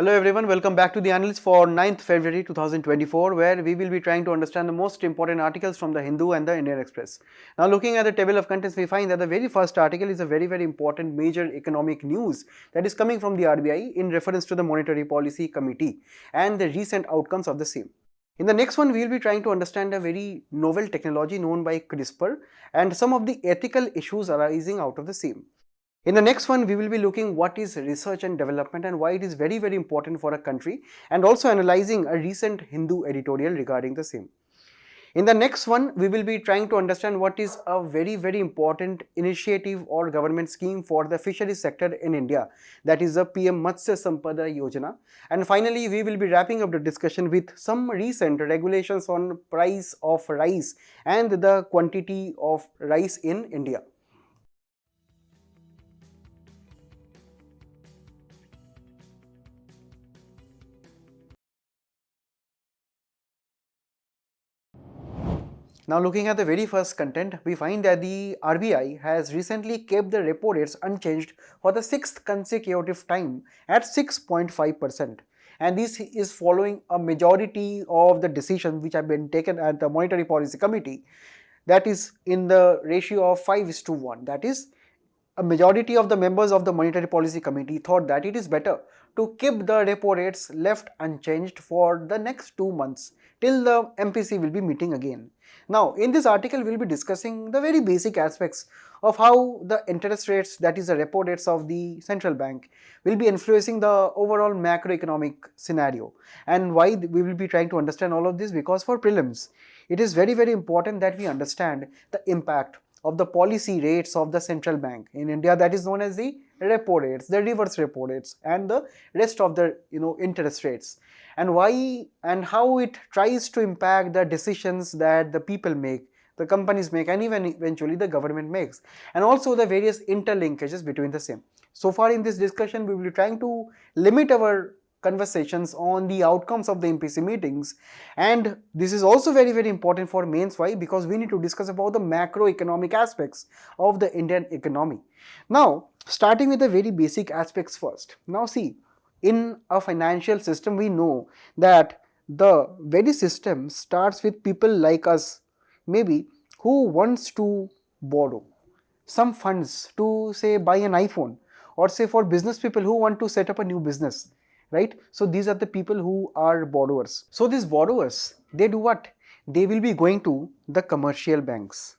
Hello everyone, welcome back to the Analyst for 9th February 2024, where we will be trying to understand the most important articles from the Hindu and the Indian Express. Now looking at the table of contents, we find that the very first article is a very important major economic news that is coming from the RBI in reference to the Monetary Policy Committee and the recent outcomes of the same. In the next one, we will be trying to understand a very novel technology known by CRISPR and some of the ethical issues arising out of the same. In the next one, we will be looking what is research and development and why it is very important for a country, and also analyzing a recent Hindu editorial regarding the same. In the next one, we will be trying to understand what is a very important initiative or government scheme for the fisheries sector in India, that is the PM Matsya Sampada Yojana. And finally, we will be wrapping up the discussion with some recent regulations on price of rice and the quantity of rice in India. Now looking at the very first content, we find that the RBI has recently kept the repo rates unchanged for the 6th consecutive time at 6.5%. And this is following a majority of the decisions which have been taken at the Monetary Policy Committee, that is in the ratio of 5:1. That is, a majority of the members of the Monetary Policy Committee thought that it is better to keep the repo rates left unchanged for the next 2 months till the MPC will be meeting again. Now, in this article, we will be discussing the very basic aspects of how the interest rates, that is the repo rates of the central bank, will be influencing the overall macroeconomic scenario, and why we will be trying to understand all of this, because for prelims, it is very important that we understand the impact of the policy rates of the central bank in India, that is known as the repo rates, the reverse repo rates, and the rest of the interest rates, and why and how it tries to impact the decisions that the people make, the companies make, and even eventually the government makes, and also the various interlinkages between the same. So far in this discussion, we will be trying to limit our conversations on the outcomes of the MPC meetings, and this is also very important for mains. Why? Because we need to discuss about the macroeconomic aspects of the Indian economy. Now, starting with the very basic aspects first. Now see, in a financial system, we know that the very system starts with people like us, maybe, who wants to borrow some funds to say buy an iPhone, or say for business people who want to set up a new business, right? So these are the people who are borrowers. So these borrowers, they do what? They will be going to the commercial banks.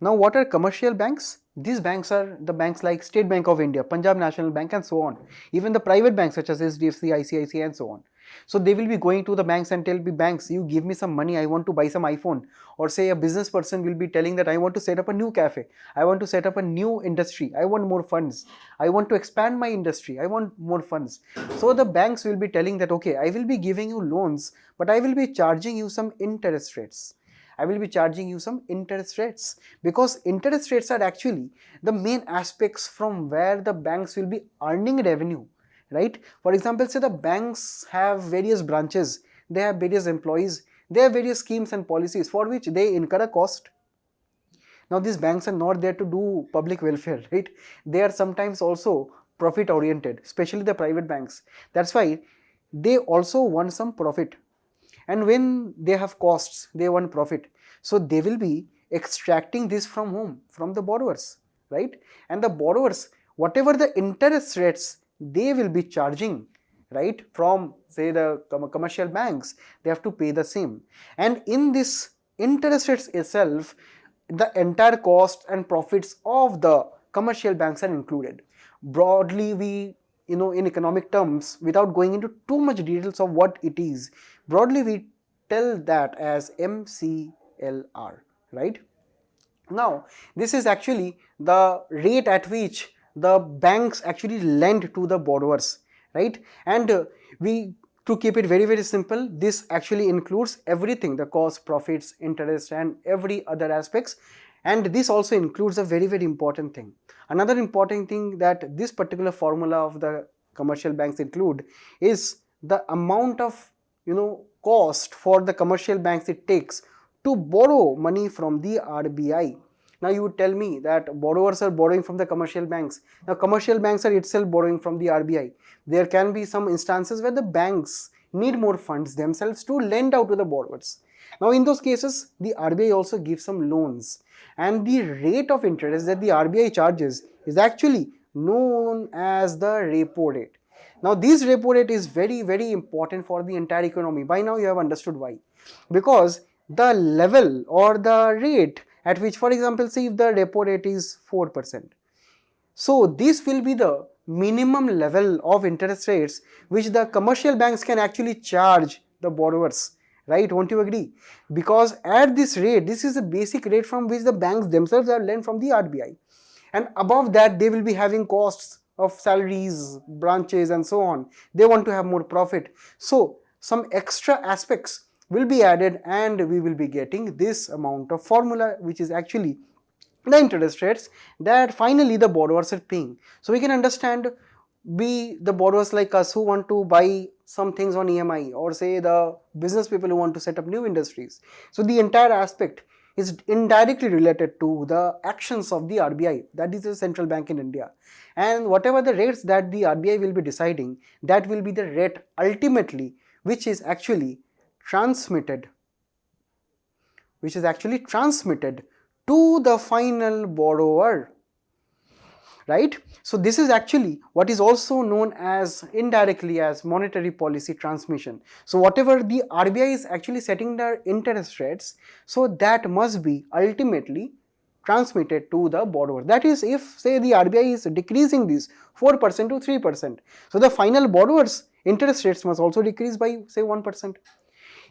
Now what are commercial banks? These banks are the banks like State Bank of India, Punjab National Bank, and so on. Even the private banks such as SDFC, ICICI, and so on. So they will be going to the banks and tell the banks, you give me some money, I want to buy some iPhone. Or say a business person will be telling that I want to set up a new cafe, I want to set up a new industry, I want more funds, I want to expand my industry, I want more funds. So the banks will be telling that, okay, I will be giving you loans, but I will be charging you some interest rates. I will be charging you some interest rates, because interest rates are actually the main aspects from where the banks will be earning revenue, right? For example, say the banks have various branches, they have various employees, they have various schemes and policies for which they incur a cost. Now these banks are not there to do public welfare, right? They are sometimes also profit oriented, especially the private banks. That's why they also want some profit. And when they have costs, they want profit. So they will be extracting this from whom? From the borrowers, right? And the borrowers, whatever the interest rates they will be charging, right, from say the commercial banks, they have to pay the same. And in this interest rates itself, the entire cost and profits of the commercial banks are included. Broadly, we in economic terms, without going into too much details of what it is, broadly we tell that as MCLR, right? Now this is actually the rate at which the banks actually lend to the borrowers, right? And we to keep it very simple, this actually includes everything, the cost, profits, interest, and every other aspects. And this also includes a very important thing. Another important thing that this particular formula of the commercial banks include is the amount of cost for the commercial banks it takes to borrow money from the RBI. Now you would tell me that borrowers are borrowing from the commercial banks. Now commercial banks are itself borrowing from the RBI. There can be some instances where the banks need more funds themselves to lend out to the borrowers. Now in those cases, the RBI also gives some loans, and the rate of interest that the RBI charges is actually known as the repo rate. Now this repo rate is very important for the entire economy. By now you have understood why. Because the level or the rate at which, for example, say if the repo rate is 4%, so this will be the minimum level of interest rates which the commercial banks can actually charge the borrowers, right? Won't you agree? Because at this rate, this is the basic rate from which the banks themselves are lent from the RBI, and above that they will be having costs of salaries, branches and so on. They want to have more profit, so some extra aspects will be added and we will be getting this amount of formula, which is actually the interest rates that finally the borrowers are paying. So we can understand, be the borrowers like us who want to buy some things on EMI, or say the business people who want to set up new industries. So the entire aspect is indirectly related to the actions of the RBI, that is the central bank in India. And whatever the rates that the RBI will be deciding, that will be the rate ultimately which is actually transmitted to the final borrower, right? So this is actually what is also known as indirectly as monetary policy transmission. So whatever the RBI is actually setting their interest rates, so that must be ultimately transmitted to the borrower. That is, if say the RBI is decreasing this 4% to 3%, so the final borrower's interest rates must also decrease by say 1%.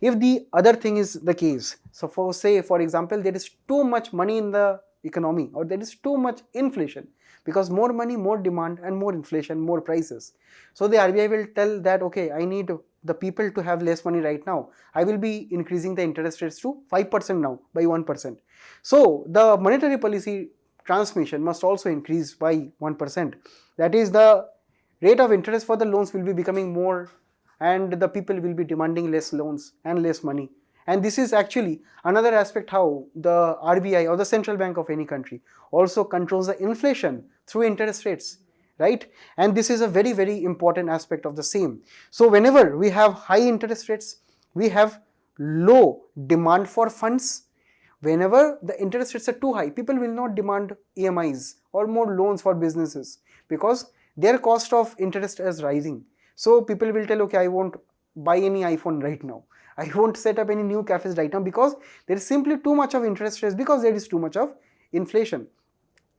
If the other thing is the case, so for example, there is too much money in the economy, or there is too much inflation, because more money, more demand, and more inflation, more prices. So the RBI will tell that, okay, I need the people to have less money right now. I will be increasing the interest rates to 5% now by 1%. So the monetary policy transmission must also increase by 1%. That is, the rate of interest for the loans will be becoming more, and the people will be demanding less loans and less money. And this is actually another aspect how the RBI or the central bank of any country also controls the inflation through interest rates, right? And this is a very important aspect of the same. So whenever we have high interest rates, we have low demand for funds. Whenever the interest rates are too high, people will not demand EMIs or more loans for businesses, because their cost of interest is rising. So people will tell, okay, I won't buy any iPhone right now. I won't set up any new cafes right now, because there is simply too much of interest rates, because there is too much of inflation.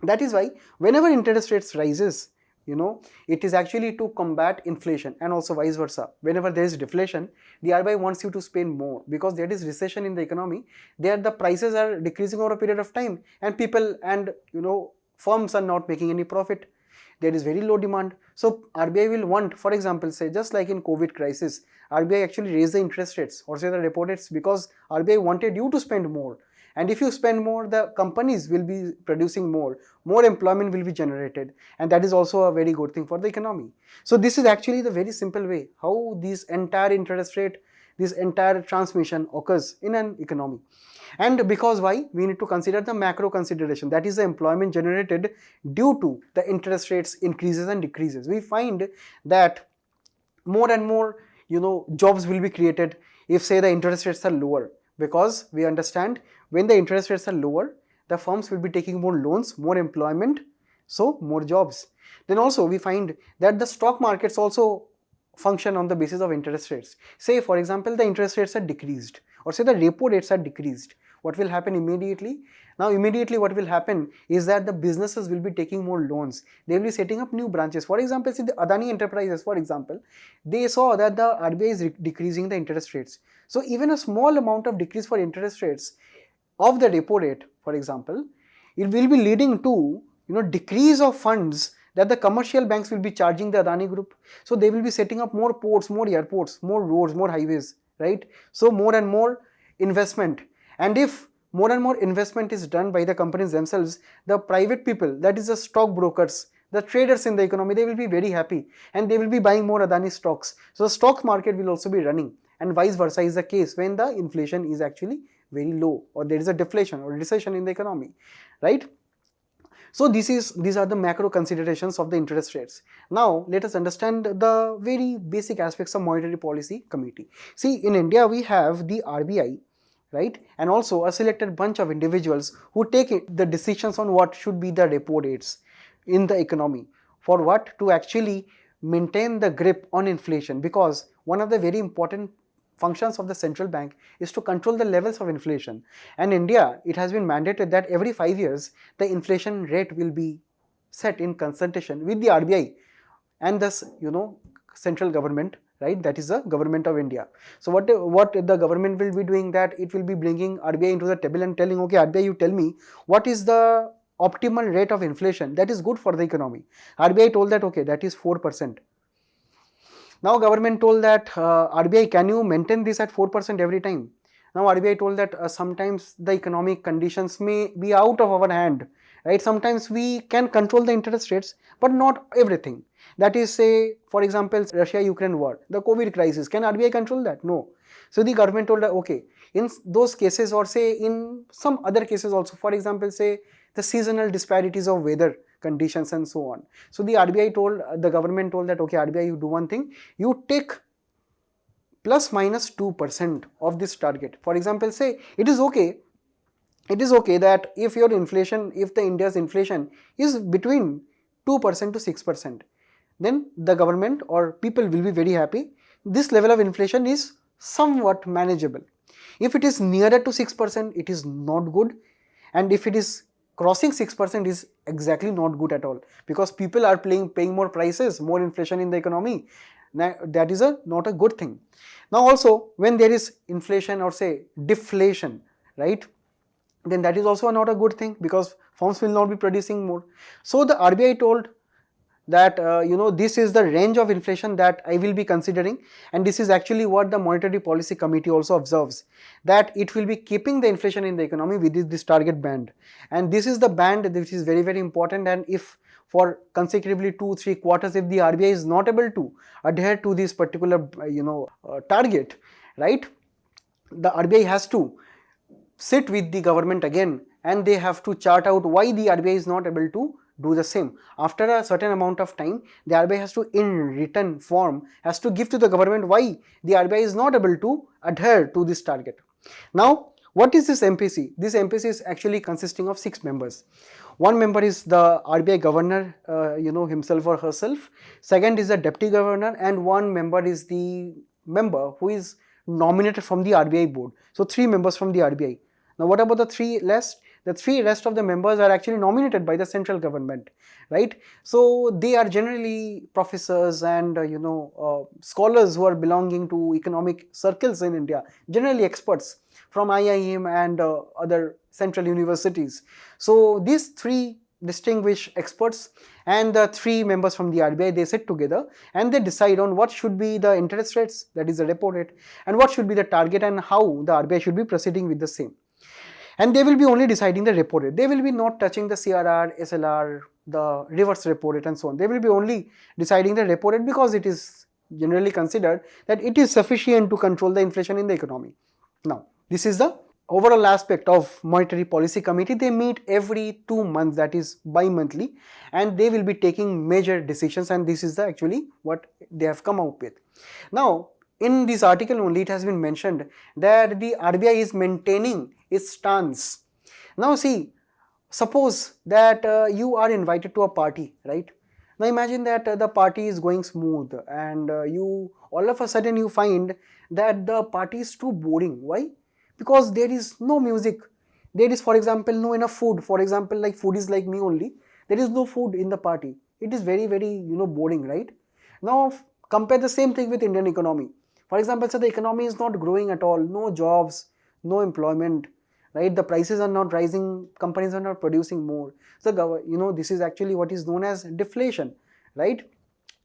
That is why whenever interest rates rises, it is actually to combat inflation, and also vice versa. Whenever there is deflation, the RBI wants you to spend more, because there is recession in the economy. There the prices are decreasing over a period of time, and people and firms are not making any profit. There is very low demand. So RBI will want, for example, say just like in COVID crisis, RBI actually raised the interest rates, or say the repo rates, because RBI wanted you to spend more. And if you spend more, the companies will be producing more employment will be generated, and that is also a very good thing for the economy. So this is actually the very simple way how this entire interest rate, this entire transmission occurs in an economy. And because why? We need to consider the macro consideration, that is the employment generated due to the interest rates increases and decreases. We find that more and more jobs will be created if say the interest rates are lower, because we understand when the interest rates are lower, the firms will be taking more loans, more employment, so more jobs. Then also we find that the stock markets also function on the basis of interest rates. Say for example, the interest rates are decreased, or say the repo rates are decreased. What will happen immediately? Now immediately what will happen is that the businesses will be taking more loans. They will be setting up new branches. For example, see the Adani Enterprises, for example, they saw that the RBI is decreasing the interest rates. So even a small amount of decrease for interest rates of the repo rate, for example, it will be leading to decrease of funds that the commercial banks will be charging the Adani group. So they will be setting up more ports, more airports, more roads, more highways, right? So more and more investment. And if more and more investment is done by the companies themselves, the private people, that is the stock brokers, the traders in the economy, they will be very happy, and they will be buying more Adani stocks. So the stock market will also be running, and vice versa is the case when the inflation is actually very low, or there is a deflation or recession in the economy, right? So these are the macro considerations of the interest rates. Now let us understand the very basic aspects of monetary policy committee. See, in India we have the RBI, right, and also a selected bunch of individuals who take the decisions on what should be the repo rates in the economy. For what? To actually maintain the grip on inflation, because one of the very important functions of the central bank is to control the levels of inflation. And India, it has been mandated that every 5 years the inflation rate will be set in consultation with the RBI and thus central government, right? That is the government of India. So what the government will be doing, that it will be bringing RBI into the table and telling, okay RBI, you tell me what is the optimal rate of inflation that is good for the economy. RBI told that okay, that is 4%. Now government told that RBI, can you maintain this at 4% every time? Now RBI told that sometimes the economic conditions may be out of our hand, right? Sometimes we can control the interest rates, but not everything. That is, say for example, Russia-Ukraine war, the COVID crisis, can RBI control that? No. So the government told that okay, in those cases, or say in some other cases also, for example, say the seasonal disparities of weather conditions and so on. So the RBI told, the government told that okay RBI, you do one thing, you take plus minus 2% of this target. For example, say it is okay that if your inflation, if the India's inflation is between 2% to 6%, then the government or people will be very happy. This level of inflation is somewhat manageable. If it is nearer to 6%, it is not good, and if it is crossing 6% is exactly not good at all, because people are paying more prices, more inflation in the economy. That is not a good thing. Now also, when there is inflation or say deflation, right, then that is also not a good thing, because firms will not be producing more. So the RBI told that this is the range of inflation that I will be considering, and this is actually what the Monetary Policy Committee also observes, that it will be keeping the inflation in the economy within this target band, and this is the band which is very, very important. And if for consecutively 2-3 quarters, if the RBI is not able to adhere to this particular target, right, the RBI has to sit with the government again, and they have to chart out why the RBI is not able to do the same. After a certain amount of time, the RBI has to, in written form, has to give to the government why the RBI is not able to adhere to this target. Now, what is this MPC? This MPC is actually consisting of 6 members. One member is the RBI governor, himself or herself. Second is the deputy governor, and one member is the member who is nominated from the RBI board. So 3 members from the RBI. Now what about the 3 rest? The 3 rest of the members are actually nominated by the central government, right? So they are generally professors and scholars who are belonging to economic circles in India, generally experts from IIM and other central universities. So these 3 distinguished experts and the 3 members from the RBI, they sit together and they decide on what should be the interest rates, that is the repo rate, and what should be the target and how the RBI should be proceeding with the same. And they will be only deciding the repo rate. They will be not touching the CRR, SLR, the reverse repo rate and so on. They will be only deciding the repo rate because it is generally considered that it is sufficient to control the inflation in the economy. Now, this is the overall aspect of Monetary Policy Committee. They meet every 2 months, that is bi-monthly, and they will be taking major decisions, and this is actually what they have come out with. Now, in this article only, it has been mentioned that the RBI is maintaining its stance. Now see, suppose that you are invited to a party, right? Now imagine that the party is going smooth, and you all of a sudden you find that the party is too boring. Why? Because there is no music. There is, for example, no enough food. For example, like food is like me only. There is no food in the party. It is very, very boring, right? Now compare the same thing with Indian economy. For example, so the economy is not growing at all, no jobs, no employment, right? The prices are not rising, companies are not producing more. So, this is actually what is known as deflation, right?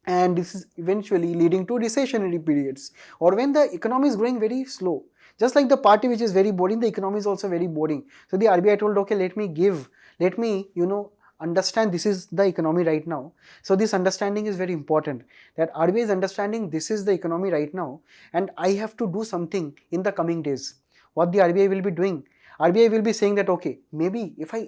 And this is eventually leading to recessionary periods, or when the economy is growing very slow. Just like the party which is very boring, the economy is also very boring. So the RBI told, okay, let me, understand this is the economy right now. So this understanding is very important, that RBI is understanding this is the economy right now, and I have to do something in the coming days. what the RBI will be doing. RBI will be saying that okay, maybe if I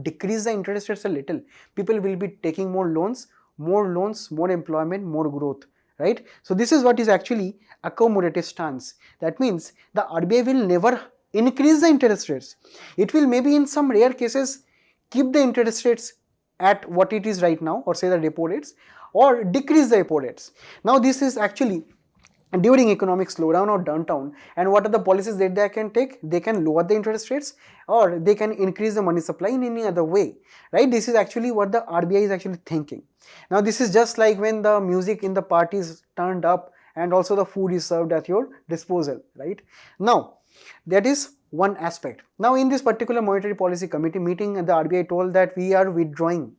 decrease the interest rates a little, people will be taking more loans, more employment, more growth, right? So this is what is actually accommodative stance. That means the RBI will never increase the interest rates. It will maybe in some rare cases keep the interest rates at what it is right now, or say the repo rates, or decrease the repo rates. Now this is actually during economic slowdown or downtown, and what are the policies that they can take? They can lower the interest rates, or they can increase the money supply in any other way, right? This is actually what the RBI is actually thinking. Now this is just like when the music in the party is turned up and also the food is served at your disposal, right? Now that is one aspect. Now in this particular monetary policy committee meeting, the RBI told that we are withdrawing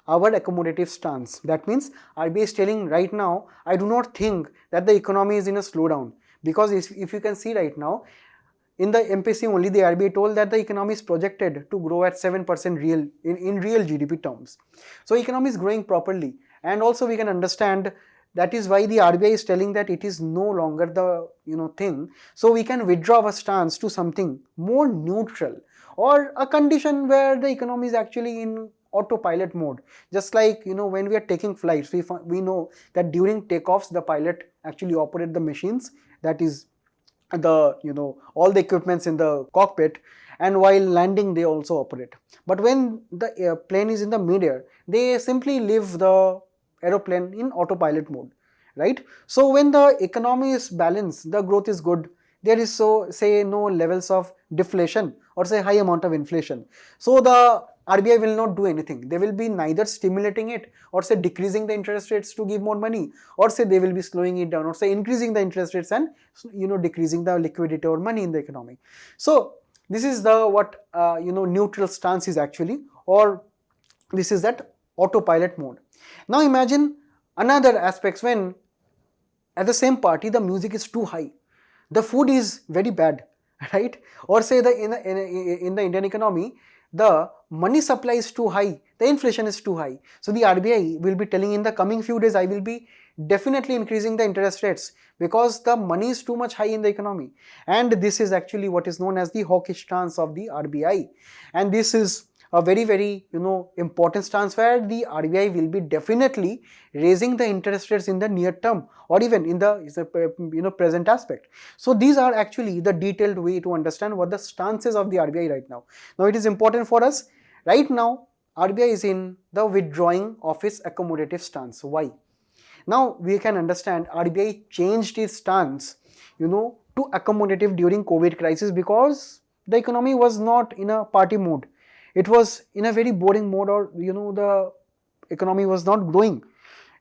our accommodative stance. That means RBI is telling right now, I do not think that the economy is in a slowdown, because if you can see right now, in the MPC only, the RBI told that the economy is projected to grow at 7% real in real GDP terms. So economy is growing properly, and also we can understand that is why the RBI is telling that it is no longer the thing. So we can withdraw our stance to something more neutral, or a condition where the economy is actually in autopilot mode. Just like when we are taking flights, we know that during takeoffs the pilot actually operate the machines, that is the all the equipments in the cockpit, and while landing they also operate. But when the plane is in the midair, they simply leave the aeroplane in autopilot mode, right? So when the economy is balanced, the growth is good, there is no levels of deflation or say high amount of inflation, so the RBI will not do anything. They will be neither stimulating it or say decreasing the interest rates to give more money, or say they will be slowing it down, or say increasing the interest rates and decreasing the liquidity or money in the economy. So this is the what neutral stance is actually, or this is that autopilot mode. Now imagine another aspects when at the same party the music is too high, the food is very bad, right? Or say in the Indian economy, the money supply is too high, the inflation is too high. So the RBI will be telling in the coming few days, I will be definitely increasing the interest rates because the money is too much high in the economy. And this is actually what is known as the hawkish stance of the RBI. And this is a very, very important stance where the RBI will be definitely raising the interest rates in the near term, or even in the present aspect. So these are actually the detailed way to understand what the stances of the RBI right now. Now it is important for us right now. RBI is in the withdrawing of its accommodative stance. Why? Now we can understand RBI changed its stance to accommodative during COVID crisis because the economy was not in a party mode. It was in a very boring mode, or the economy was not growing.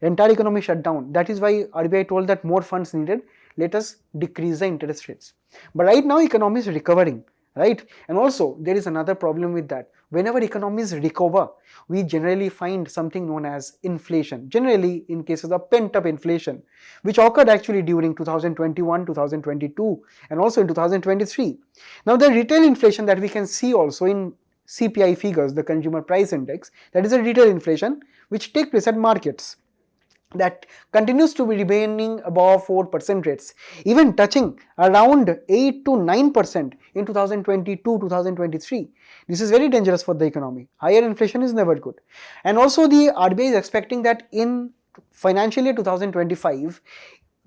Entire economy shut down. That is why RBI told that more funds needed. Let us decrease the interest rates. But right now economy is recovering, right? And also there is another problem with that. Whenever economies recover, we generally find something known as inflation. Generally in cases of pent-up inflation, which occurred actually during 2021, 2022, and also in 2023. Now the retail inflation that we can see also in CPI figures, the consumer price index, that is a retail inflation which takes place at markets, that continues to be remaining above 4% rates, even touching around 8 to 9% in 2022-2023. This is very dangerous for the economy. Higher inflation is never good. And also the RBI is expecting that in financial year 2025,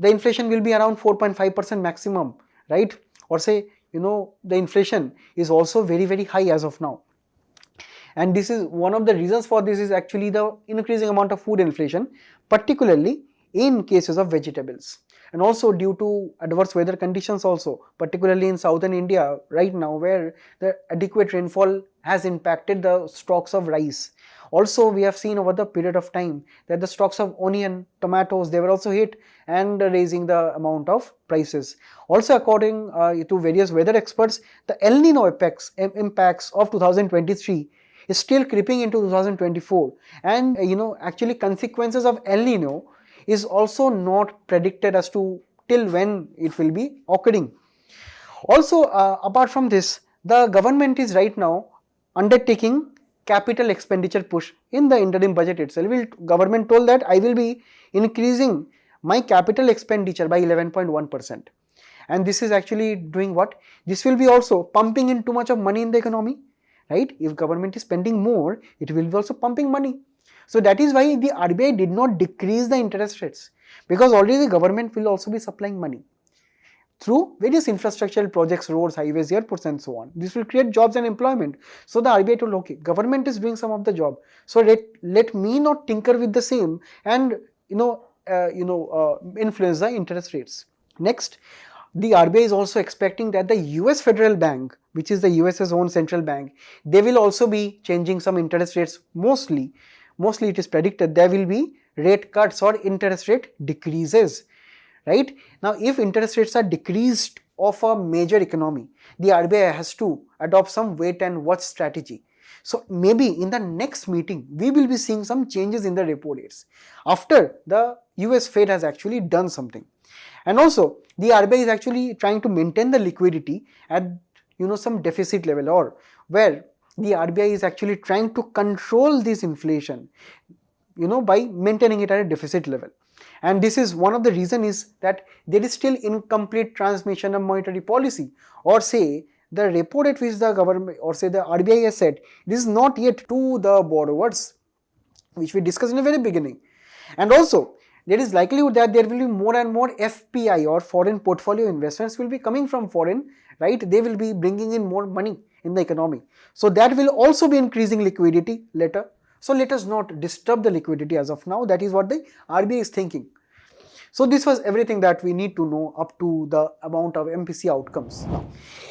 the inflation will be around 4.5% maximum, right? Or say, the inflation is also very, very high as of now. And this is one of the reasons for this is actually the increasing amount of food inflation, particularly in cases of vegetables, and also due to adverse weather conditions also, particularly in southern India right now, where the adequate rainfall has impacted the stocks of rice. Also we have seen over the period of time that the stocks of onion, tomatoes, they were also hit and raising the amount of prices. Also according to various weather experts, the El Nino impacts of 2023 is still creeping into 2024, and actually consequences of El Nino is also not predicted as to till when it will be occurring. Also apart from this, the government is right now undertaking capital expenditure push. In the interim budget itself, government told that I will be increasing my capital expenditure by 11.1%. And this is actually doing what? This will be also pumping in too much of money in the economy, right? If government is spending more, it will be also pumping money. So that is why the RBI did not decrease the interest rates, because already the government will also be supplying money through various infrastructural projects, roads, highways, airports and so on. This will create jobs and employment. So the RBI told, okay, government is doing some of the job, so let me not tinker with the same and influence the interest rates. Next, the RBI is also expecting that the US Federal Bank, which is the US's own central bank, they will also be changing some interest rates. Mostly it is predicted there will be rate cuts or interest rate decreases. Right? Now, if interest rates are decreased of a major economy, the RBI has to adopt some wait and watch strategy. So maybe in the next meeting, we will be seeing some changes in the repo rates after the US Fed has actually done something. And also, the RBI is actually trying to maintain the liquidity at some deficit level, or where the RBI is actually trying to control this inflation by maintaining it at a deficit level. And this is one of the reason is that there is still incomplete transmission of monetary policy, or say the repo rate which the government or say the RBI has set, this is not yet to the borrowers, which we discussed in the very beginning. And also there is likelihood that there will be more and more FPI or foreign portfolio investments will be coming from foreign, right? They will be bringing in more money in the economy. So that will also be increasing liquidity later. So let us not disturb the liquidity as of now. That is what the RBI is thinking. So this was everything that we need to know up to the amount of MPC outcomes. Now,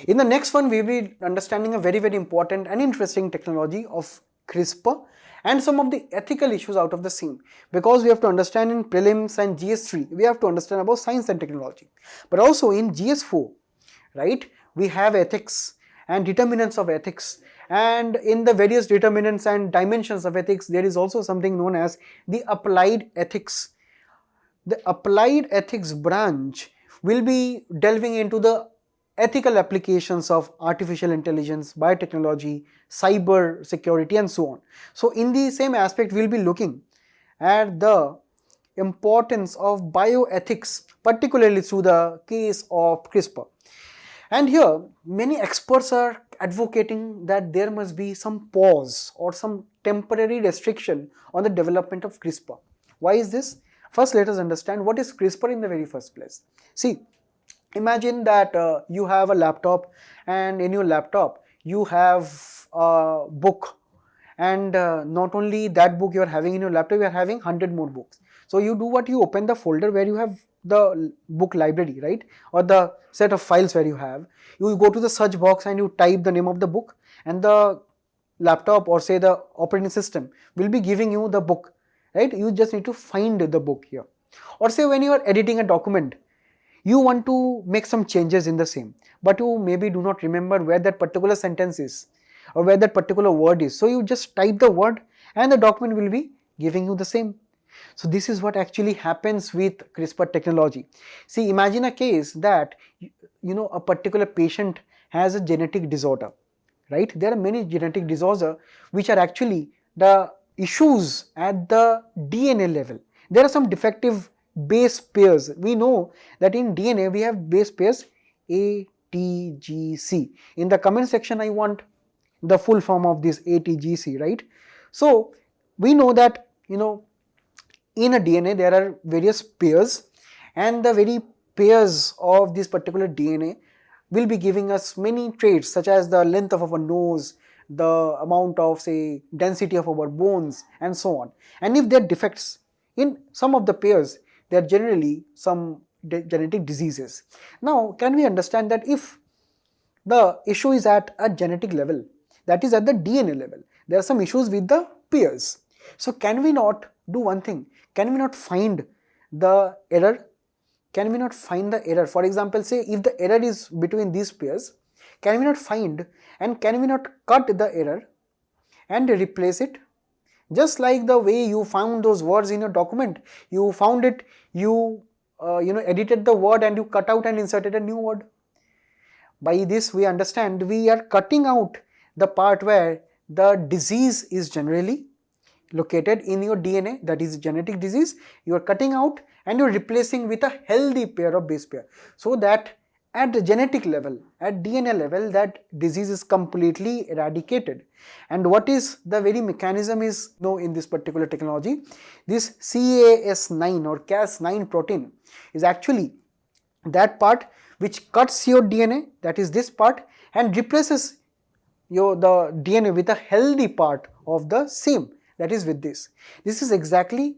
in the next one, we will be understanding a very, very important and interesting technology of CRISPR and some of the ethical issues out of the same, because we have to understand in prelims and GS3, we have to understand about science and technology. But also in GS4, right, we have ethics and determinants of ethics. And in the various determinants and dimensions of ethics, there is also something known as the applied ethics. The applied ethics branch will be delving into the ethical applications of artificial intelligence, biotechnology, cyber security and so on. So in the same aspect, we will be looking at the importance of bioethics, particularly through the case of CRISPR. And here, many experts are advocating that there must be some pause or some temporary restriction on the development of CRISPR. Why is this? First, let us understand what is CRISPR in the very first place. See, imagine that you have a laptop, and in your laptop, you have a book. And not only that book you are having in your laptop, you are having 100 more books. So you do what? You open the folder where you have the book library, right? Or the set of files where you have. You go to the search box and you type the name of the book, and the laptop or say the operating system will be giving you the book, right? You just need to find the book here. Or say when you are editing a document, you want to make some changes in the same, but you maybe do not remember where that particular sentence is or where that particular word is. So you just type the word and the document will be giving you the same. So this is what actually happens with CRISPR technology. See, imagine a case that a particular patient has a genetic disorder, right? There are many genetic disorders which are actually the issues at the DNA level. There are some defective base pairs. We know that in DNA we have base pairs A, T, G, C. In the comment section, I want the full form of this A, T, G, C, right? So we know that in a DNA there are various pairs, and the very pairs of this particular DNA will be giving us many traits such as the length of our nose, the amount of say density of our bones and so on. And if there are defects in some of the pairs, there are generally some genetic diseases. Now, can we understand that if the issue is at a genetic level, that is at the DNA level, there are some issues with the pairs. So can we not do one thing? Can we not find the error? Can we not find the error? For example, say if the error is between these pairs, can we not find and can we not cut the error and replace it? Just like the way you found those words in your document, you found it, you edited the word and you cut out and inserted a new word. By this we understand we are cutting out the part where the disease is generally located in your DNA, that is genetic disease. You are cutting out and you are replacing with a healthy pair of base pair, so that at the genetic level, at DNA level, that disease is completely eradicated. And what is the very mechanism is in this particular technology, this Cas9 or Cas9 protein is actually that part which cuts your DNA, that is this part, and replaces the DNA with a healthy part of the same, that is with this. This is exactly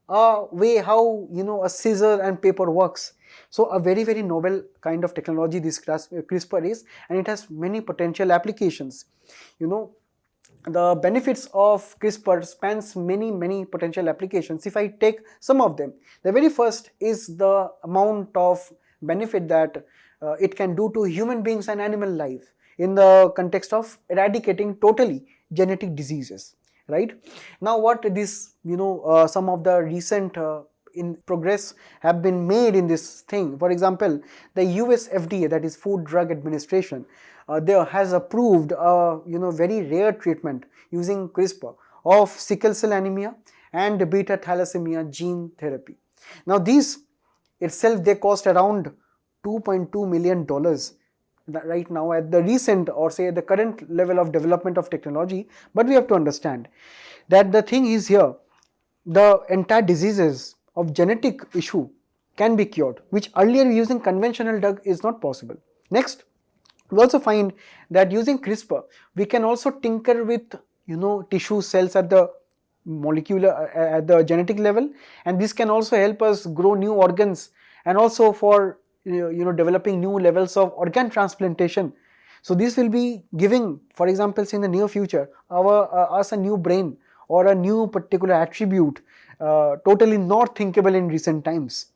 a way how a scissor and paper works. So a very very novel kind of technology this CRISPR is, and it has many potential applications. The benefits of CRISPR spans many potential applications. If I take some of them, the very first is the amount of benefit that it can do to human beings and animal life in the context of eradicating totally genetic diseases. Right now, what this some of the recent in progress have been made in this thing. For example, the US FDA, that is Food Drug Administration, there has approved a very rare treatment using CRISPR of sickle cell anemia and beta thalassemia gene therapy. Now these itself, they cost around $2.2 million right now at the recent, or say the current level of development of technology. But we have to understand that the thing is here, the entire diseases of genetic issue can be cured, which earlier using conventional drug is not possible. Next, we also find that using CRISPR, we can also tinker with tissue cells at the molecular at the genetic level, and this can also help us grow new organs, and also for developing new levels of organ transplantation. So this will be giving, for example, in the near future, us a new brain or a new particular attribute, totally not thinkable in recent times.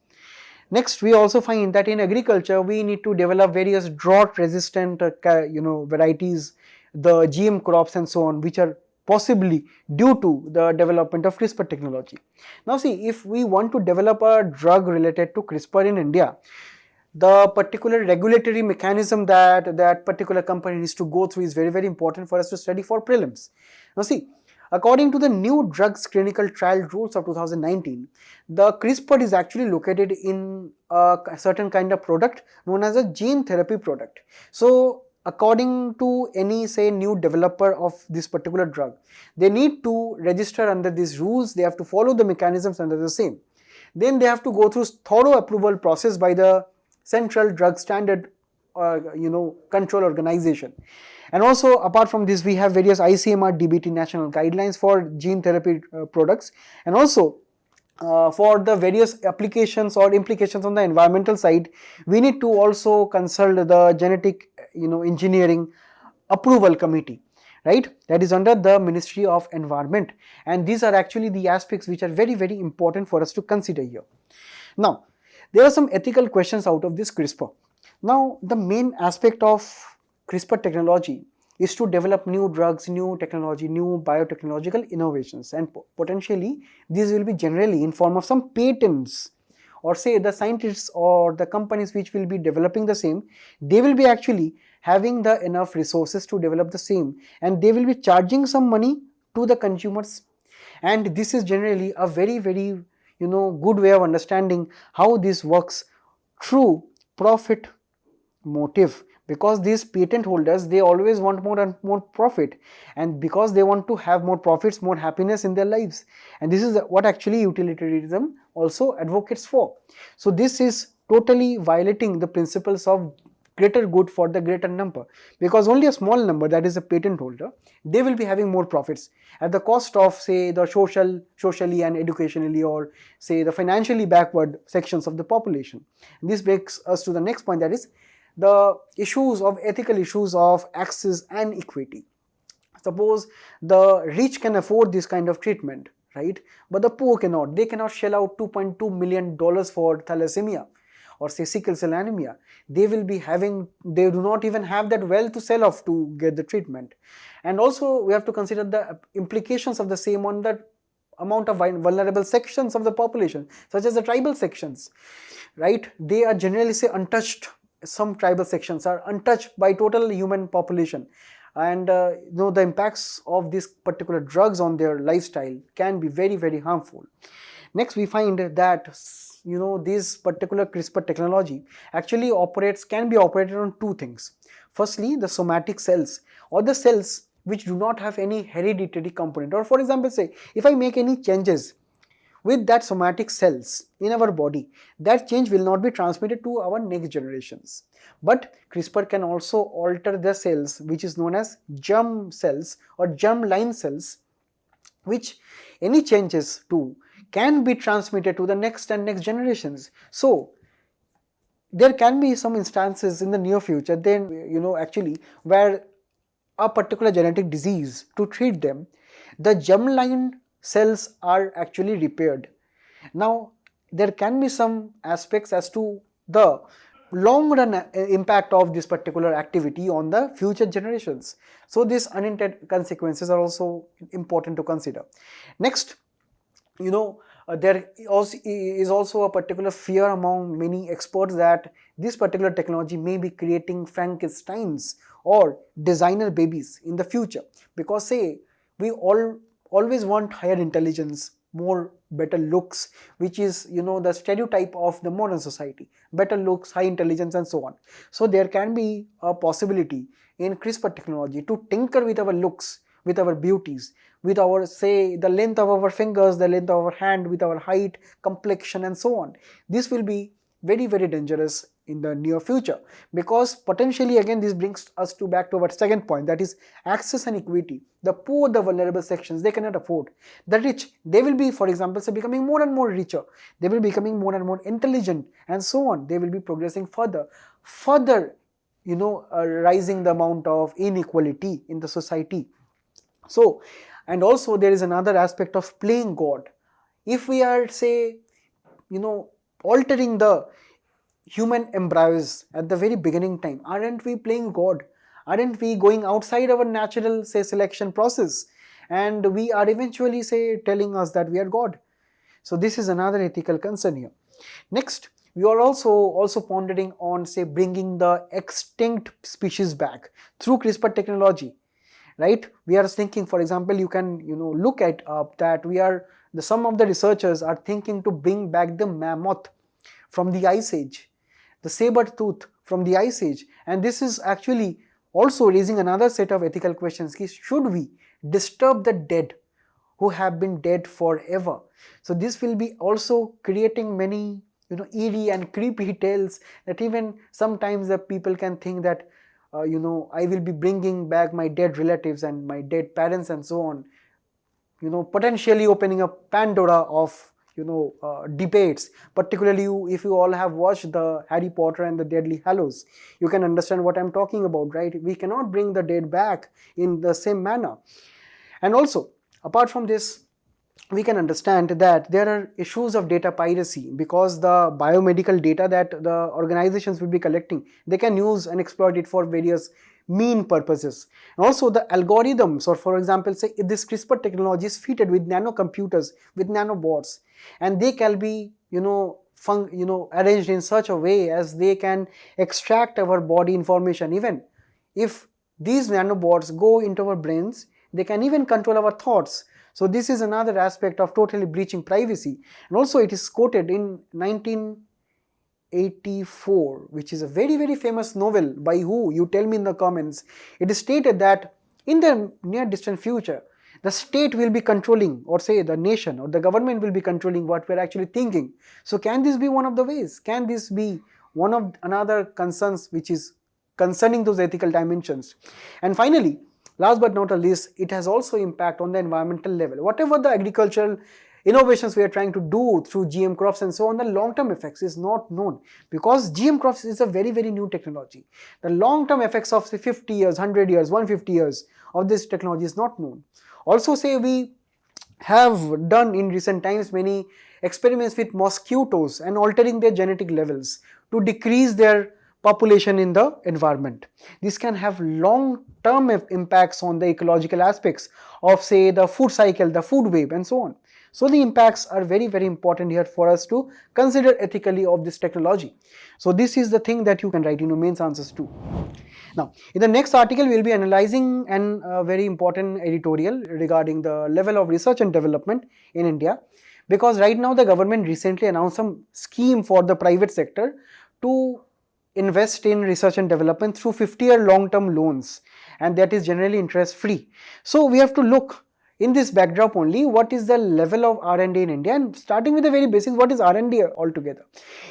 Next, we also find that in agriculture, we need to develop various drought-resistant varieties, the GM crops and so on, which are possibly due to the development of CRISPR technology. Now see, if we want to develop a drug related to CRISPR in India, the particular regulatory mechanism that particular company needs to go through is very very important for us to study for prelims. Now see, according to the new drugs clinical trial rules of 2019, the CRISPR is actually located in a certain kind of product known as a gene therapy product. So according to any say new developer of this particular drug, they need to register under these rules, they have to follow the mechanisms under the same. Then they have to go through thorough approval process by the Central Drug Standard Control Organization. And also apart from this, we have various ICMR DBT national guidelines for gene therapy products, and also for the various applications or implications on the environmental side, we need to also consult the genetic engineering approval committee, right, that is under the Ministry of Environment. And these are actually the aspects which are very very important for us to consider here. Now there are some ethical questions out of this CRISPR. Now the main aspect of CRISPR technology is to develop new drugs, new technology, new biotechnological innovations, and potentially these will be generally in form of some patents, or say the scientists or the companies which will be developing the same, they will be actually having the enough resources to develop the same, and they will be charging some money to the consumers. And this is generally a very very good way of understanding how this works, true profit motive, because these patent holders, they always want more and more profit, and because they want to have more profits, more happiness in their lives, and this is what actually utilitarianism also advocates for. So this is totally violating the principles of greater good for the greater number, because only a small number, that is a patent holder, they will be having more profits at the cost of say the socially and educationally, or say the financially backward sections of the population. And this brings us to the next point, that is the issues of ethical issues of access and equity. Suppose the rich can afford this kind of treatment, right, but the poor cannot. They cannot shell out $2.2 million for thalassemia or say sickle cell anemia. They will be having, they do not even have that wealth to sell off to get the treatment. And also we have to consider the implications of the same on the amount of vulnerable sections of the population, such as the tribal sections, right. They are generally say untouched. Some tribal sections are untouched by total human population, and the impacts of these particular drugs on their lifestyle can be very very harmful. Next, we find that this particular CRISPR technology actually can be operated on two things. Firstly, the somatic cells, or the cells which do not have any hereditary component, or for example, say if I make any changes with that somatic cells in our body, that change will not be transmitted to our next generations. But CRISPR can also alter the cells which is known as germ cells or germ-line cells, which any changes to can be transmitted to the next and next generations. So there can be some instances in the near future then actually where a particular genetic disease, to treat them, the germline cells are actually repaired. Now there can be some aspects as to the long run impact of this particular activity on the future generations. So these unintended consequences are also important to consider. Next, there is also a particular fear among many experts that this particular technology may be creating Frankensteins or designer babies in the future, because say we always want higher intelligence, more better looks, which is the stereotype of the modern society, better looks, high intelligence and so on. So there can be a possibility in CRISPR technology to tinker with our looks, with our beauties, with our, say, the length of our fingers, the length of our hand, with our height, complexion and so on. This will be very, very dangerous in the near future, because potentially again this brings us back to our second point, that is access and equity. The poor, the vulnerable sections, they cannot afford. The rich, they will be, for example, say, becoming more and more richer, they will be becoming more and more intelligent and so on. They will be progressing further rising the amount of inequality in the society. So, and also there is another aspect of playing God. If we are, say, altering the human embryos at the very beginning time, aren't we playing God? Aren't we going outside our natural, say, selection process? And we are eventually, say, telling us that we are God. So this is another ethical concern here. Next, we are also pondering on, say, bringing the extinct species back through CRISPR technology. Right? We are thinking, for example, you can look at that some of the researchers are thinking to bring back the mammoth from the ice age, the saber tooth from the ice age, and this is actually also raising another set of ethical questions. Should we disturb the dead who have been dead forever? So this will be also creating many eerie and creepy tales that even sometimes the people can think that I will be bringing back my dead relatives and my dead parents and so on, potentially opening up Pandora of debates. Particularly if you all have watched the Harry Potter and the Deadly Hallows, you can understand what I'm talking about, right? We cannot bring the dead back in the same manner. And also, apart from this, we can understand that there are issues of data piracy, because the biomedical data that the organizations will be collecting, they can use and exploit it for various mean purposes. And also the algorithms, or for example, say if this CRISPR technology is fitted with nanocomputers, with nanobots, and they can be arranged in such a way as they can extract our body information. Even if these nanobots go into our brains, they can even control our thoughts. So this is another aspect of totally breaching privacy. And also it is quoted in 1984, which is a very, very famous novel. By who? You tell me in the comments. It is stated that in the near distant future, the state will be controlling, or say the nation or the government will be controlling what we are actually thinking. So can this be one of the ways? Can this be one of another concerns which is concerning those ethical dimensions? And finally, last but not least, it has also impact on the environmental level. Whatever the agricultural innovations we are trying to do through GM crops and so on, the long-term effects is not known, because GM crops is a very, very new technology. The long-term effects of say 50 years, 100 years, 150 years of this technology is not known. Also, say we have done in recent times many experiments with mosquitoes and altering their genetic levels to decrease their population in the environment. This can have long-term impacts on the ecological aspects of, say, the food cycle, the food web and so on. So the impacts are very, very important here for us to consider ethically of this technology. So this is the thing that you can write in your mains answers too. Now, in the next article, we will be analyzing a very important editorial regarding the level of research and development in India, because right now the government recently announced some scheme for the private sector to invest in research and development through 50-year long-term loans, and that is generally interest free. So we have to look in this backdrop only what is the level of R&D in India, and starting with the very basics, what is R&D altogether?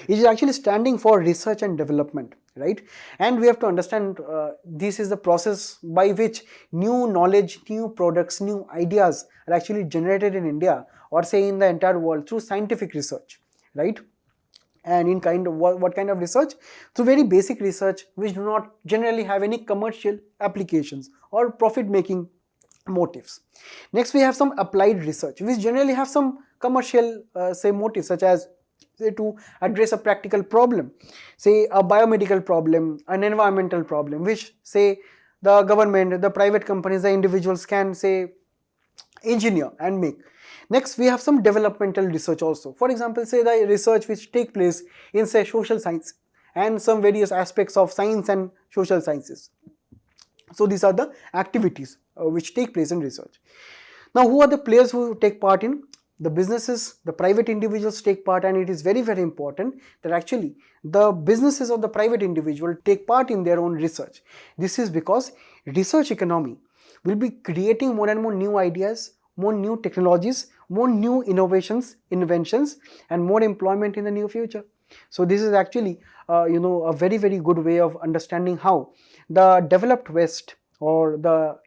It is actually standing for research and development, right? And we have to understand this is the process by which new knowledge, new products, new ideas are actually generated in India, or say in the entire world, through scientific research, right? And in kind of what kind of research? Through very basic research which do not generally have any commercial applications or profit making motives. Next, we have some applied research which generally have some commercial say motives, such as say to address a practical problem, say a biomedical problem, an environmental problem, which say the government, the private companies, the individuals can say engineer and make. Next, we have some developmental research also. For example, say the research which take place in say social science and some various aspects of science and social sciences. So these are the activities which take place in research. Now, who are the players who take part in? The businesses, the private individuals take part, and it is very, very important that actually the businesses or the private individual take part in their own research. This is because research economy will be creating more and more new ideas, more new technologies, more new innovations, inventions, and more employment in the near future. So this is actually a very, very good way of understanding how the developed West or the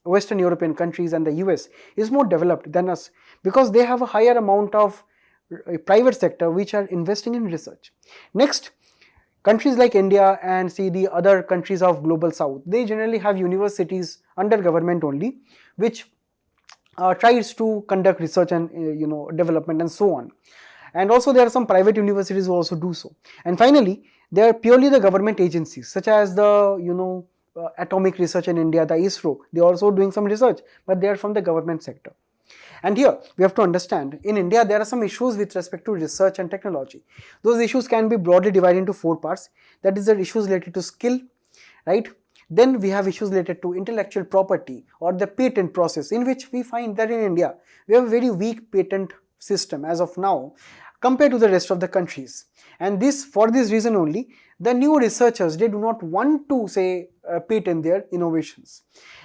Western European countries and the US is more developed than us, because they have a higher amount of private sector which are investing in research. Next, countries like India and see the other countries of global south, they generally have universities under government only, which tries to conduct research and development and so on. And also there are some private universities who also do so. And finally, there are purely the government agencies, such as the atomic research in India, the ISRO. They are also doing some research, but they are from the government sector. And here we have to understand, in India there are some issues with respect to research and technology. Those issues can be broadly divided into 4 parts. That is the issues related to skill, right? Then we have issues related to intellectual property or the patent process, in which we find that in India we have a very weak patent system as of now compared to the rest of the countries. And this, for this reason only, the new researchers, they do not want to say patent their innovations.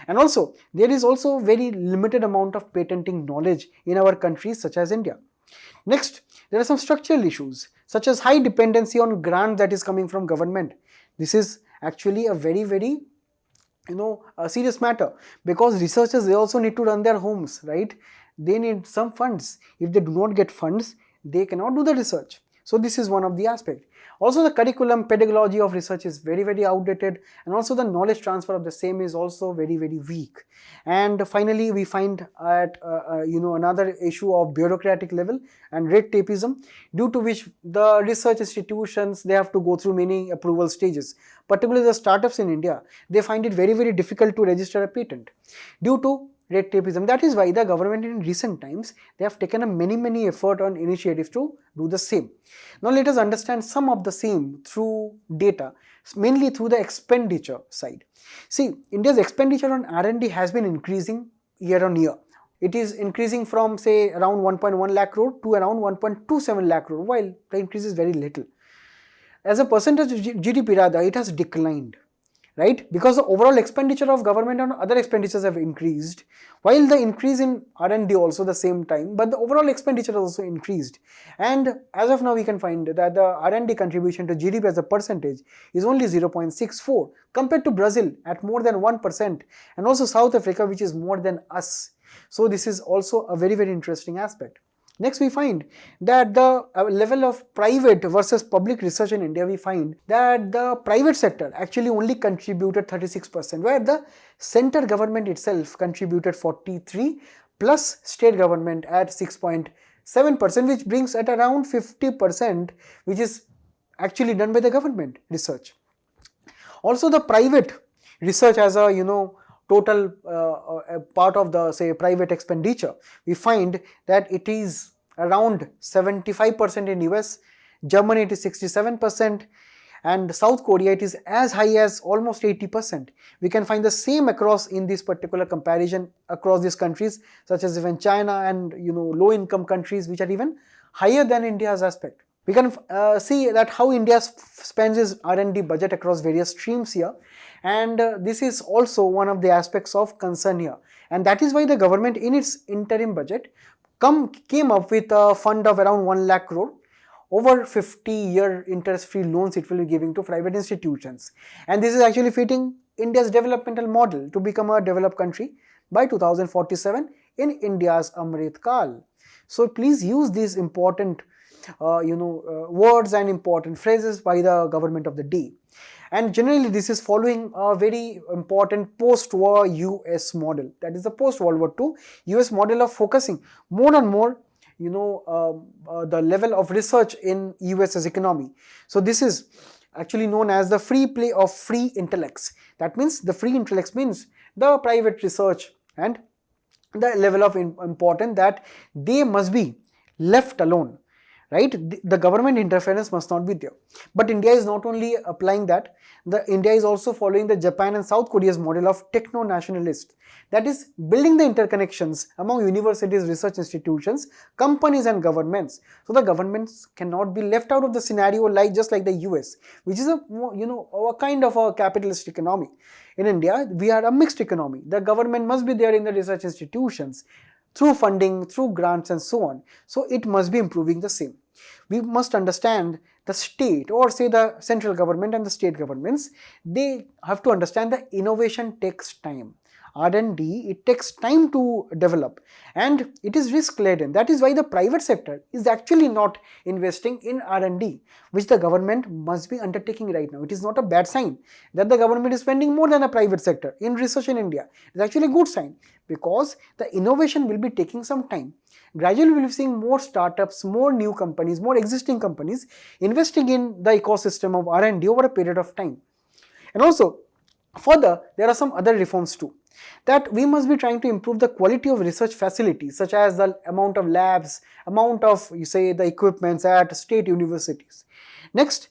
And also there is also very limited amount of patenting knowledge in our countries such as India. Next, there are some structural issues such as high dependency on grant that is coming from government. This is actually a very, very a serious matter, because researchers, they also need to run their homes, right? They need some funds. If they do not get funds, they cannot do the research. So this is one of the aspects. Also, the curriculum pedagogy of research is very, very outdated, and also the knowledge transfer of the same is also very, very weak. And finally, we find at another issue of bureaucratic level and red tapeism, due to which the research institutions, they have to go through many approval stages. Particularly the startups in India, they find it very, very difficult to register a patent due to red tapeism. That is why the government in recent times, they have taken a many effort on initiatives to do the same. Now let us understand some of the same through data, mainly through the expenditure side. See, India's expenditure on R&D has been increasing year on year. It is increasing from say around 1.1 lakh crore to around 1.27 lakh crore, while the increase is very little. As a percentage of GDP rather, it has declined, right? Because the overall expenditure of government on other expenditures have increased, while the increase in R&D also the same time, but the overall expenditure also increased. And as of now, we can find that the R&D contribution to GDP as a percentage is only 0.64 compared to Brazil at more than 1%, and also South Africa, which is more than us. So this is also a very, very interesting aspect. Next, we find that the level of private versus public research in India, we find that the private sector actually only contributed 36%, where the center government itself contributed 43%, plus state government at 6.7%, which brings at around 50%, which is actually done by the government research. Also, the private research as a total part of the say private expenditure, we find that it is around 75% in US, Germany it is 67%, and South Korea it is as high as almost 80%. We can find the same across in this particular comparison across these countries, such as even China and low income countries which are even higher than India's aspect. We can see that how India spends its R&D budget across various streams here, and this is also one of the aspects of concern here, and that is why the government in its interim budget came up with a fund of around 1 lakh crore over 50-year interest-free loans it will be giving to private institutions, and this is actually fitting India's developmental model to become a developed country by 2047 in India's Amrit Kal. So please use these important words and important phrases by the government of the day. And generally this is following a very important post-war US model, that is the post-World War II US model of focusing more and more the level of research in US's economy. So this is actually known as the free play of free intellects. That means the free intellects means the private research and the level of importance that they must be left alone, right? The government interference must not be there. But India is not only applying that, India is also following the Japan and South Korea's model of techno-nationalist, that is building the interconnections among universities, research institutions, companies and governments. So the governments cannot be left out of the scenario just like the US, which is a kind of a capitalist economy. In India, we are a mixed economy. The government must be there in the research institutions through funding, through grants and so on. So it must be improving the same. We must understand the state, or say the central government and the state governments, they have to understand that innovation takes time. R&D, it takes time to develop and it is risk laden. That is why the private sector is actually not investing in R&D, which the government must be undertaking right now. It is not a bad sign that the government is spending more than the private sector in research in India. It is actually a good sign, because the innovation will be taking some time. Gradually we will be seeing more startups, more new companies, more existing companies investing in the ecosystem of R&D over a period of time. And also further, there are some other reforms too, that we must be trying to improve the quality of research facilities, such as the amount of labs, amount of the equipments at state universities. Next,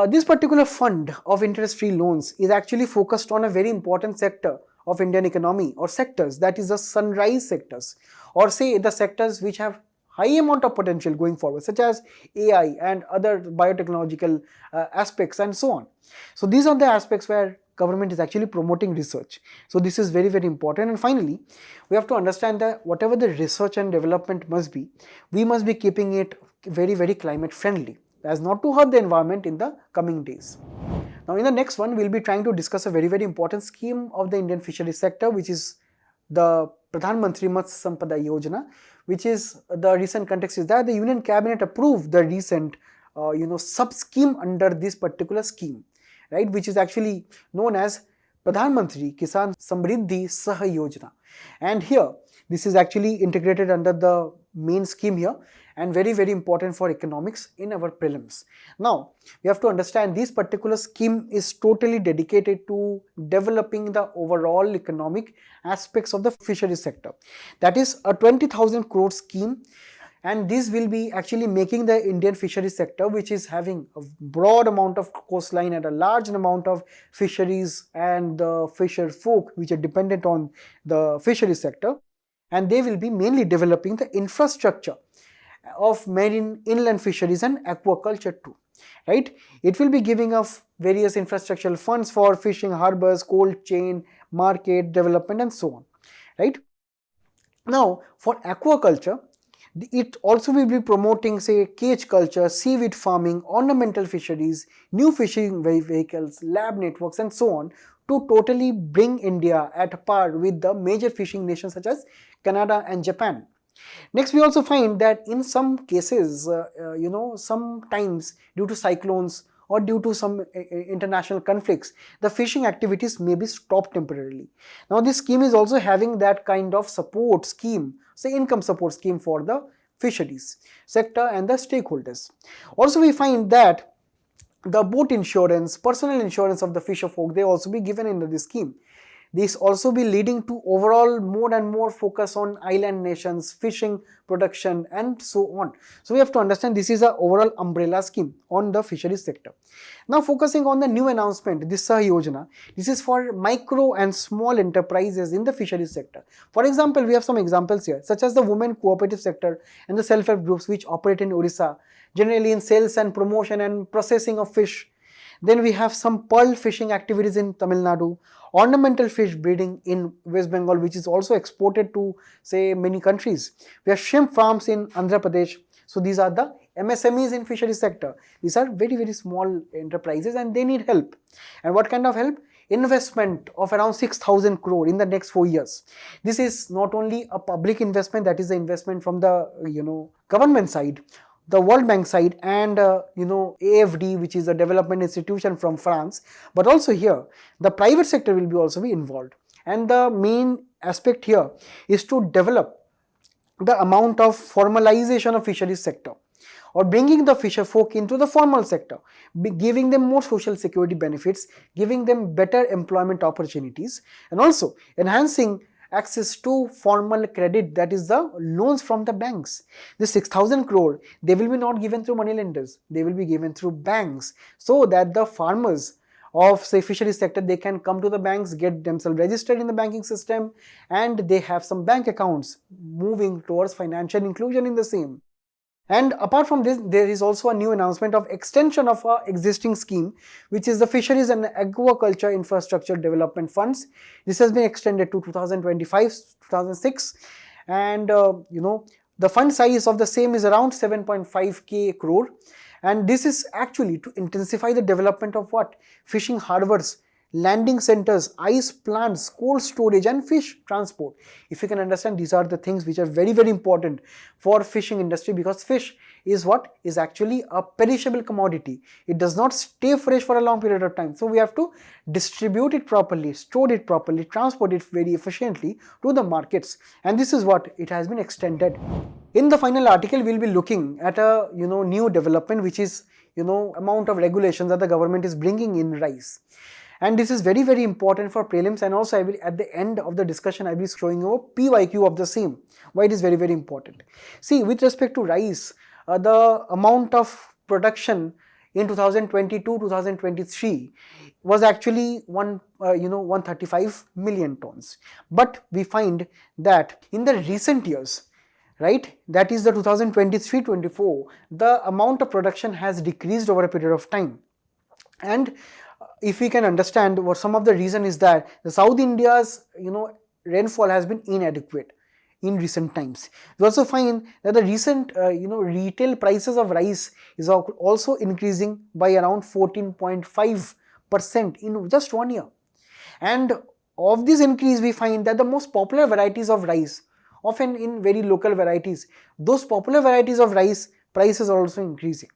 this particular fund of interest-free loans is actually focused on a very important sector of Indian economy, or sectors, that is the sunrise sectors, or say the sectors which have high amount of potential going forward, such as AI and other biotechnological aspects and so on. So these are the aspects where government is actually promoting research. So this is very, very important. And finally, we have to understand that whatever the research and development must be, we must be keeping it very, very climate friendly, as not to hurt the environment in the coming days. Now in the next one, we will be trying to discuss a very, very important scheme of the Indian fisheries sector, which is the Pradhan Mantri Matsya Sampada Yojana, which is the recent context is that the Union Cabinet approved the recent sub-scheme under this particular scheme, right, which is actually known as Pradhan Mantri Kisan Samriddhi Saha Yojana. And here, this is actually integrated under the main scheme here, and very, very important for economics in our prelims. Now, we have to understand this particular scheme is totally dedicated to developing the overall economic aspects of the fisheries sector. That is a 20,000 crore scheme, and this will be actually making the Indian fisheries sector, which is having a broad amount of coastline and a large amount of fisheries and the fisher folk which are dependent on the fisheries sector, and they will be mainly developing the infrastructure of marine inland fisheries and aquaculture too, right? It will be giving us various infrastructural funds for fishing harbors, cold chain, market development and so on, right? Now for aquaculture, it also will be promoting cage culture, seaweed farming, ornamental fisheries, new fishing vehicles, lab networks and so on, to totally bring India at par with the major fishing nations such as Canada and Japan. Next, we also find that in some cases, sometimes due to cyclones or due to some international conflicts, the fishing activities may be stopped temporarily. Now, this scheme is also having that kind of support scheme, income support scheme for the fisheries sector and the stakeholders. Also, we find that the boat insurance, personal insurance of the fisher folk, they also be given under this scheme. this also be leading to overall more and more focus on island nations, fishing production and so on. So we have to understand this is a overall umbrella scheme on the fisheries sector. Now focusing on the new announcement, this Yojana, this is for micro and small enterprises in the fisheries sector. For example, we have some examples here, such as the women cooperative sector and the self-help groups which operate in Orissa, generally in sales and promotion and processing of fish. Then we have some pearl fishing activities in Tamil Nadu, ornamental fish breeding in West Bengal, which is also exported to say many countries. We have shrimp farms in Andhra Pradesh. So these are the MSMEs in fisheries sector. These are very small enterprises and they need help. And what kind of help? Investment of around 6,000 crore in the next 4 years. This is not only a public investment, that is the investment from the government side, the World Bank side and AFD, which is a development institution from France, but also here the private sector will be also be involved. And the main aspect here is to develop the amount of formalization of fisheries sector, or bringing the fisher folk into the formal sector, giving them more social security benefits, giving them better employment opportunities, and also enhancing access to formal credit, that is the loans from the banks. This 6,000 crore, they will be not given through money lenders, they will be given through banks, so that the farmers of say fisheries sector, they can come to the banks, get themselves registered in the banking system, and they have some bank accounts, moving towards financial inclusion in the same. And apart from this, there is also a new announcement of extension of our existing scheme, which is the Fisheries and Aquaculture Infrastructure Development Funds. This has been extended to 2025-2006, and the fund size of the same is around 7.5k crore. And this is actually to intensify the development of what? Fishing harbors, landing centers, ice plants, cold storage and fish transport. If you can understand, these are the things which are very important for fishing industry, because fish is what? Is actually a perishable commodity. It does not stay fresh for a long period of time. So we have to distribute it properly, store it properly, transport it very efficiently to the markets. And this is what it has been extended. In the final article, we'll be looking at a new development, which is amount of regulations that the government is bringing in rice. And this is very important for prelims, and also I will, at the end of the discussion, I will be showing you a PYQ of the same, why it is very important. See, with respect to rice, the amount of production in 2022-2023 was actually 135 million tons. But we find that in the recent years, right, that is the 2023-24, the amount of production has decreased over a period of time. And if we can understand what some of the reason is, that the South India's rainfall has been inadequate in recent times. We also find that the recent retail prices of rice is also increasing by around 14.5% in just 1 year. And of this increase, we find that the most popular varieties of rice, often in very local varieties, those popular varieties of rice prices are also increasing.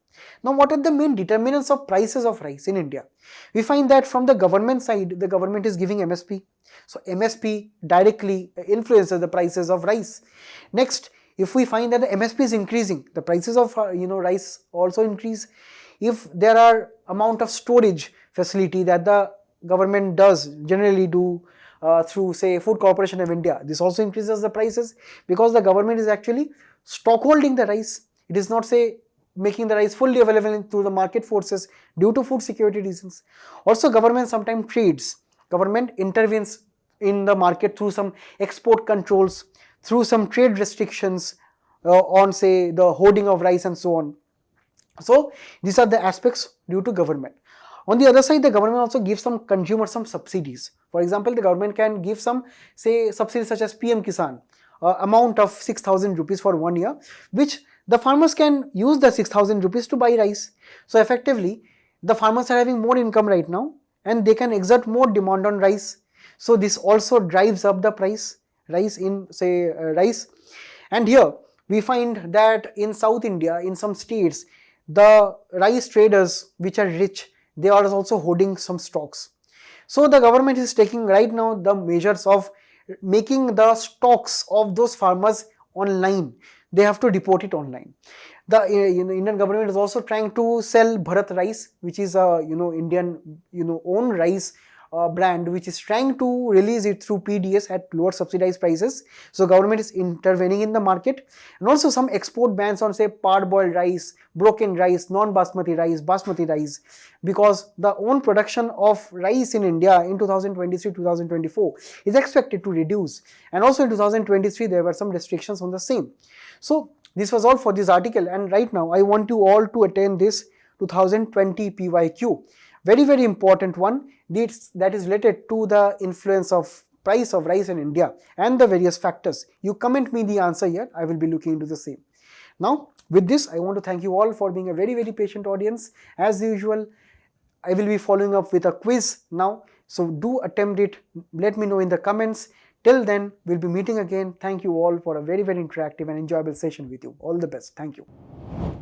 Now, what are the main determinants of prices of rice in India? We find that from the government side, the government is giving MSP. So MSP directly influences the prices of rice. Next, if we find that the MSP is increasing, the prices of rice also increase. If there are amount of storage facility that the government does generally do through say Food Corporation of India, this also increases the prices, because the government is actually stockholding the rice. It is not say making the rice fully available through the market forces due to food security reasons. Also, government sometimes trades. Government intervenes in the market through some export controls, through some trade restrictions on say the hoarding of rice and so on. So these are the aspects due to government. On the other side, the government also gives some consumers some subsidies. For example, the government can give some say subsidies such as PM Kisan, amount of 6,000 rupees for 1 year, which the farmers can use the 6,000 rupees to buy rice. So effectively, the farmers are having more income right now and they can exert more demand on rice. So this also drives up the price, rice. And here we find that in South India, in some states, the rice traders which are rich, they are also holding some stocks. So the government is taking right now the measures of making the stocks of those farmers online. They have to depot it online. The Indian government is also trying to sell Bharat rice, which is a Indian own rice brand which is trying to release it through PDS at lower subsidized prices. So government is intervening in the market. And also some export bans on say parboiled rice, broken rice, basmati rice, because the own production of rice in India in 2023-2024 is expected to reduce. And also in 2023 there were some restrictions on the same. So this was all for this article, and right now I want you all to attend this 2020 PYQ. Very important one that is related to the influence of price of rice in India and the various factors. You comment me the answer here, I will be looking into the same. Now with this I want to thank you all for being a very patient audience. As usual, I will be following up with a quiz now, so do attempt it, let me know in the comments. Till then, we'll be meeting again. Thank you all for a very interactive and enjoyable session with you. All the best. Thank you.